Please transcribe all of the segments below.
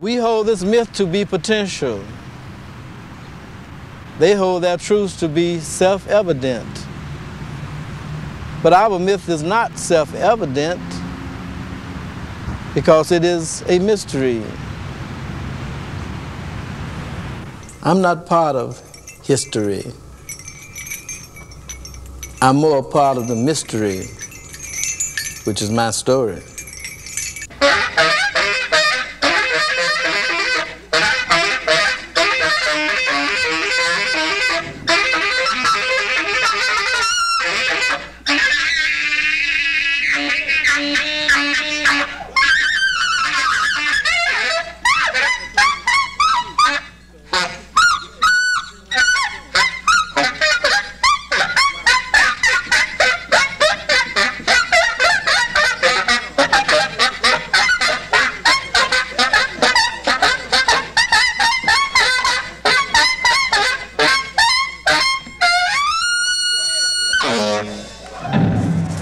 We hold this myth to be potential. They hold that truth to be self-evident. But our myth is not self-evident because it is a mystery. I'm not part of history. I'm more a part of the mystery, which is my story.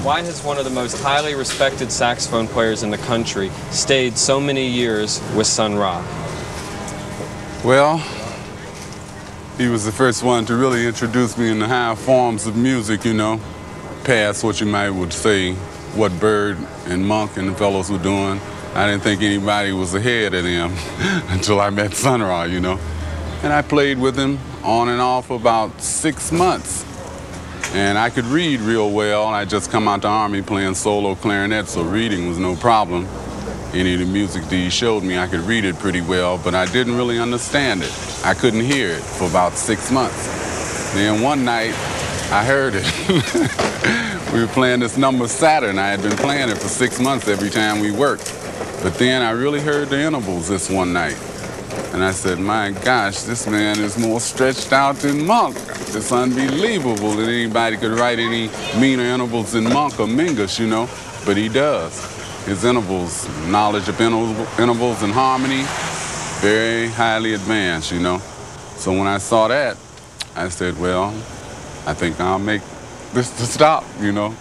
Why has one of the most highly respected saxophone players in the country stayed so many years with Sun Ra? Well, he was the first one to really introduce me in the higher forms of music, you know, past what you might would say, what Bird and Monk and the fellows were doing. I didn't think anybody was ahead of them until I met Sun Ra, you know. And I played with him on and off for about 6 months. And I could read real well. I just come out the Army playing solo clarinet, so reading was no problem. Any of the music that he showed me, I could read it pretty well, but I didn't really understand it. I couldn't hear it for about 6 months. Then one night, I heard it. We were playing this number Saturn. I had been playing it for 6 months every time we worked. But then I really heard the intervals this one night. And I said, my gosh, this man is more stretched out than Monk. It's unbelievable that anybody could write any meaner intervals than Monk or Mingus, you know, but he does. His intervals, knowledge of intervals and harmony, very highly advanced, you know. So when I saw that, I said, well, I think I'll make this to stop, you know.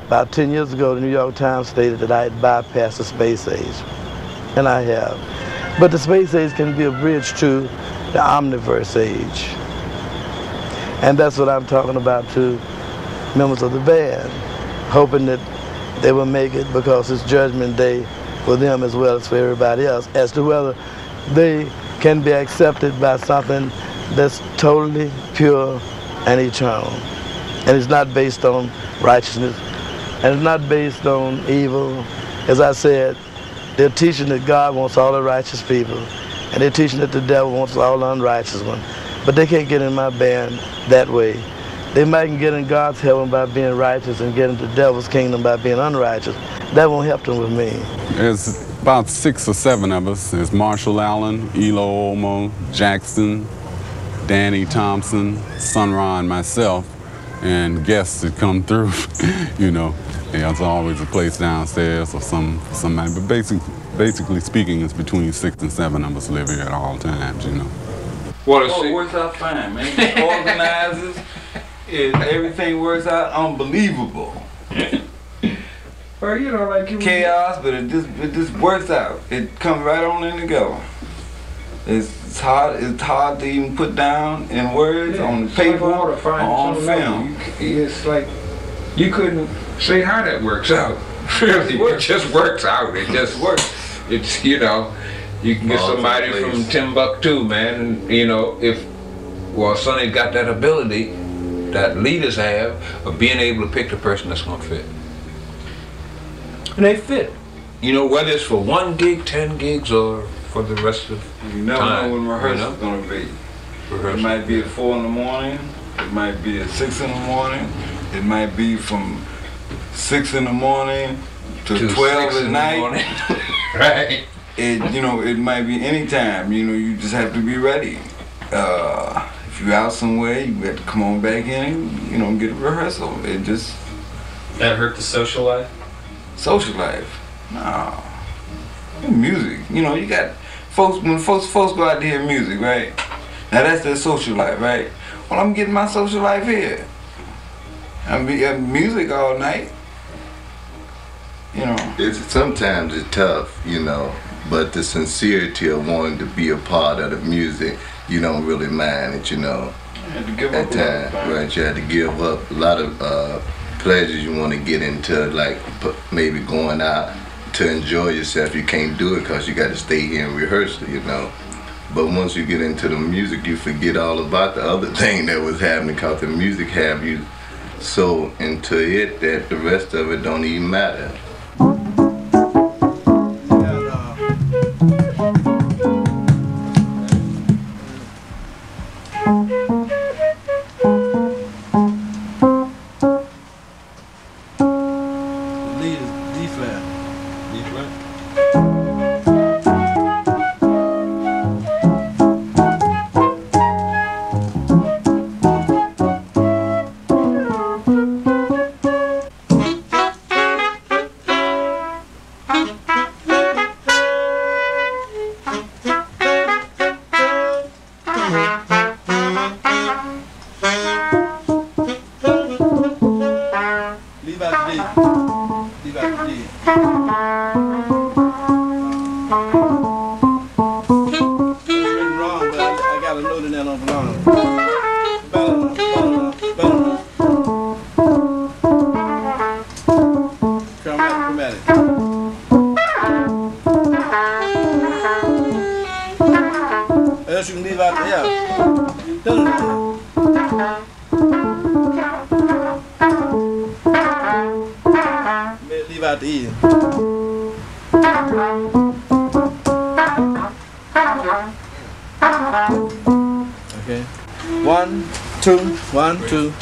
About 10 years ago, the New York Times stated that I had bypassed the space age, and I have. But the space age can be a bridge to the omniverse age. And that's what I'm talking about to members of the band, hoping that they will make it because it's Judgment Day for them as well as for everybody else, as to whether they can be accepted by something that's totally pure and eternal. And it's not based on righteousness, and it's not based on evil. As I said, they're teaching that God wants all the righteous people, and they're teaching that the devil wants all the unrighteous ones. But they can't get in my band that way. They might get in God's heaven by being righteous and get into the devil's kingdom by being unrighteous. That won't help them with me. There's about 6 or 7 of us. There's Marshall Allen, Elo Olmo, Jackson, Danny Thompson, Sun Ra, and myself, and guests that come through, you know. There's always a place downstairs or somebody, but basically speaking, it's between 6 and 7 of us live here at all times, you know. It works out fine, man. It organizes, everything works out unbelievable. Well, you know, like chaos, but it just works out. It comes right on in together. It's hard to even put down in words, on paper, or on film. It's like you couldn't say how that works out. Really, it just works out. It just works. It's, you know, you can get somebody from Timbuktu, man, and, you know, Sonny got that ability that leaders have of being able to pick the person that's gonna fit. And they fit. You know, whether it's for 1 gig, 10 gigs, or for the rest of you never time, know when rehearsal's gonna be. It might be at 4 in the morning, it might be at 6 in the morning, it might be from 6 in the morning to 12 at night. Right. It might be any time. You know, you just have to be ready. If you're out somewhere, you have to come on back in, you know, get a rehearsal. That hurt the social life? Social life? No. Music. You know, you got folks, when folks go out to hear music, right? Now that's their social life, right? Well, I'm getting my social life here. I'm having music all night. You know. Sometimes it's tough, you know, but the sincerity of wanting to be a part of the music, you don't really mind it, you know. You had to give at up. Time, right? You had to give up a lot of pleasures you want to get into, like maybe going out to enjoy yourself. You can't do it because you got to stay here and rehearse, you know. But once you get into the music, you forget all about the other thing that was happening because the music have you so into it that the rest of it don't even matter. Okay. 1, 2, 1, 2.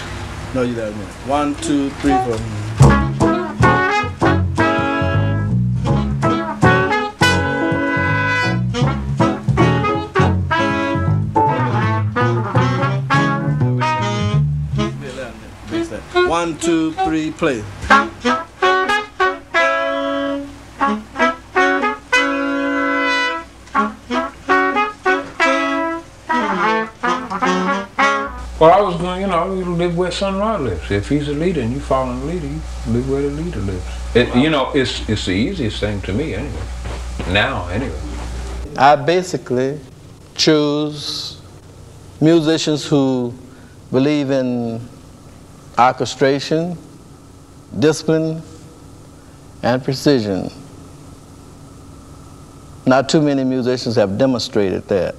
No, you don't. 1, 2, 3, 4. One, two, three, play. Well, I was going, you know, you live where Sun Ra lives. If he's a leader and you follow the leader, you live where the leader lives. You know, it's the easiest thing to me anyway. Now, anyway. I basically choose musicians who believe in orchestration, discipline, and precision. Not too many musicians have demonstrated that.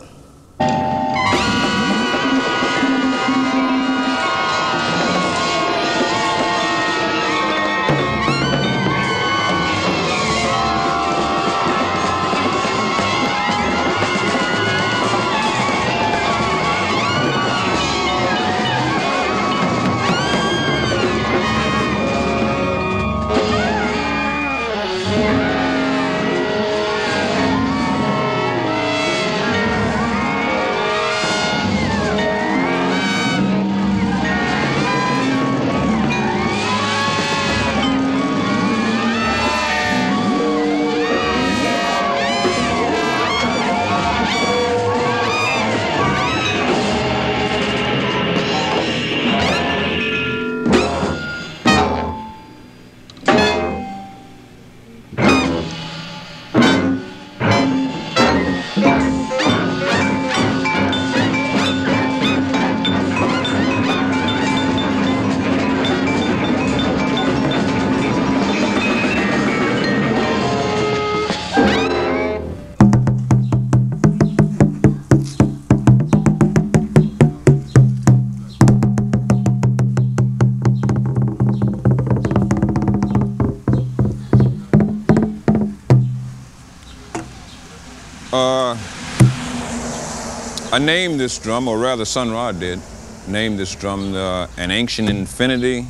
I named this drum, or rather Sun Ra did, named this drum an Ancient Infinity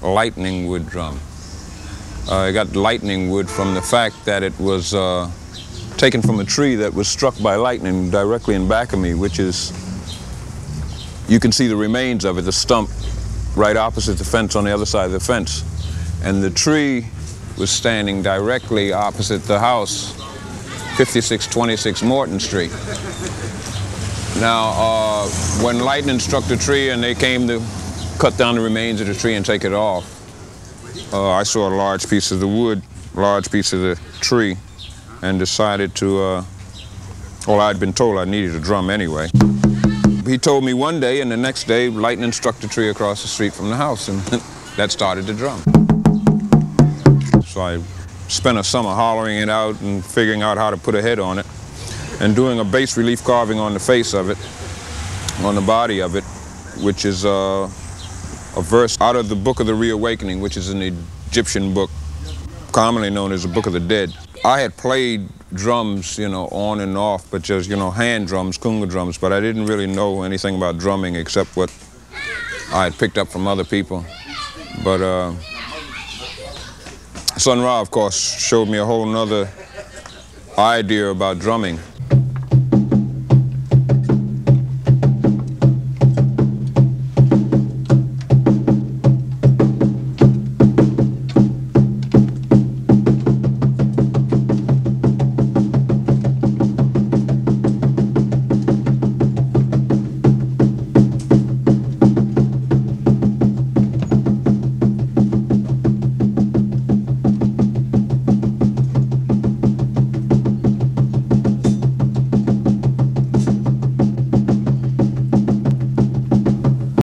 lightning wood drum. I got lightning wood from the fact that it was taken from a tree that was struck by lightning directly in back of me, which is, you can see the remains of it, the stump right opposite the fence on the other side of the fence. And the tree was standing directly opposite the house, 5626 Morton Street. Now, when lightning struck the tree and they came to cut down the remains of the tree and take it off, I saw a large piece of the wood, large piece of the tree, and decided to, well, I'd been told I needed a drum anyway. He told me one day, and the next day, lightning struck the tree across the street from the house, and that started the drum. So I spent a summer hollowing it out and figuring out how to put a head on it, and doing a bas relief carving on the face of it, on the body of it, which is a verse out of the Book of the Reawakening, which is an Egyptian book, commonly known as the Book of the Dead. I had played drums, you know, on and off, but just, you know, hand drums, kunga drums, but I didn't really know anything about drumming except what I had picked up from other people. But Sun Ra, of course, showed me a whole nother idea about drumming.